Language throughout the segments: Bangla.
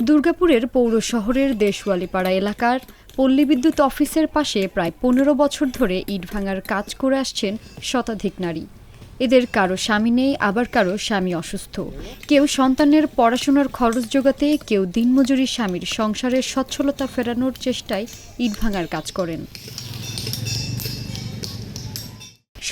দুর্গাপুরের পৌর শহরের দেশওয়ালিপাড়া এলাকার পল্লী বিদ্যুৎ অফিসের পাশে প্রায় ১৫ বছর ধরে ইট ভাঙার কাজ করে আসছেন শতাধিক নারী। এদের কারো স্বামী নেই, আবার কারো স্বামী অসুস্থ। কেউ সন্তানের পড়াশোনার খরচ জোগাতে, কেউ দিনমজুরি স্বামীর সংসারের সচ্ছলতা ফেরানোর চেষ্টায় ইট ভাঙার কাজ করেন।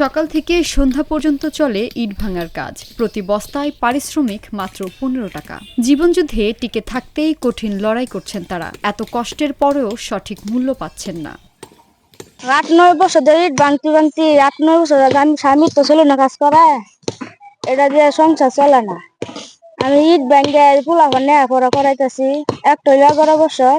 সকাল থেকে সন্ধ্যা পর্যন্ত চলে ইট ভাঙার কাজ। প্রতি বস্তায় পারিশ্রমিক মাত্র ১৫ টাকা। জীবনযুদ্ধে টিকে থাকতেই কঠিন লড়াই করছেন তারা। এত কষ্টের পরেও সঠিক মূল্য পাচ্ছেন না। ৮-৯ বছর ধরে ইট ভাঙতি ৮-৯ বছর আমি স্বামী তো ছিল না কাজ করা, এটা দিয়ে সংসার চলে না। আমি ইট ভাঙে পোলাপান নেওয়া করাইতেছি। একটা হইলো ১১ বছর,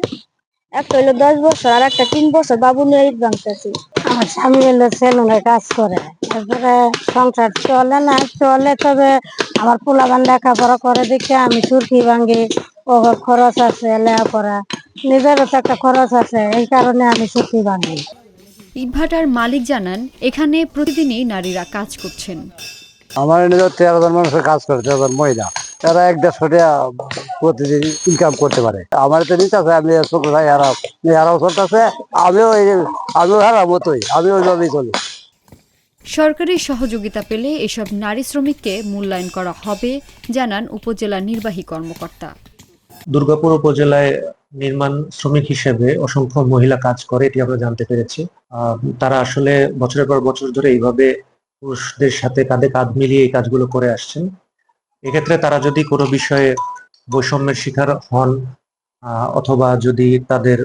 একটা হইলো ১০ বছর, আর একটা ৩ বছর বাবু নিয়ে ইট ভাঙতেছি। আমার স্বামী হলো সেলুনে কাজ করে, তারপরে সংসার চলে না, চলে তবে আমার পোলাপান লেখাপড়া করে দেখে আমি সুরকি ভাঙি। ও খরচ আছে লেখাপড়া, নিজেরও তো একটা খরচ আছে, এই কারণে আমি সুরকি ভাঙি। ইটভাটার মালিক জানান, এখানে প্রতিদিনই নারীরা কাজ করছেন। আমার এনে ১৩ জন মানুষের কাজ করে, ১৩ জন মহিলা, তারা ১-১৫০ টাকা প্রতিদিন ইনকাম করতে পারে। আমার তো নিতে আছে, আমি ছোট ভাই এরাও চলতেছে, আমিও হারার মতোই, আমি ওইভাবেই চলি। সরকারি সহযোগিতা পেলে এসব নারী শ্রমিককে মূল্যায়ন করা হবে, জানান উপজেলা নির্বাহী কর্মকর্তা। দুর্গাপুর উপজেলায় নির্মাণ শ্রমিক হিসেবে অসংখ্য মহিলা কাজ করে, এটি আমরা জানতে পেরেছি। তারা আসলে বছরের পর বছর ধরে এইভাবে পুরুষদের সাথে কাঁধে কাঁধ মিলিয়ে এই কাজগুলো করে আসছেন। এক্ষেত্রে তারা যদি কোনো বিষয়ে বৈষম্যের শিকার হন, অথবা যদি তাদের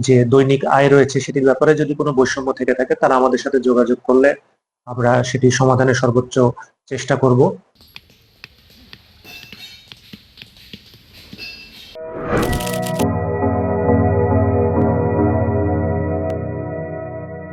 যে দৈনিক আয় রয়েছে সেটির ব্যাপারে যদি কোনো বৈষম্য থেকে থাকে, তারা আমাদের সাথে যোগাযোগ করলে আমরা সেটি সমাধানের সর্বোচ্চ চেষ্টা করব।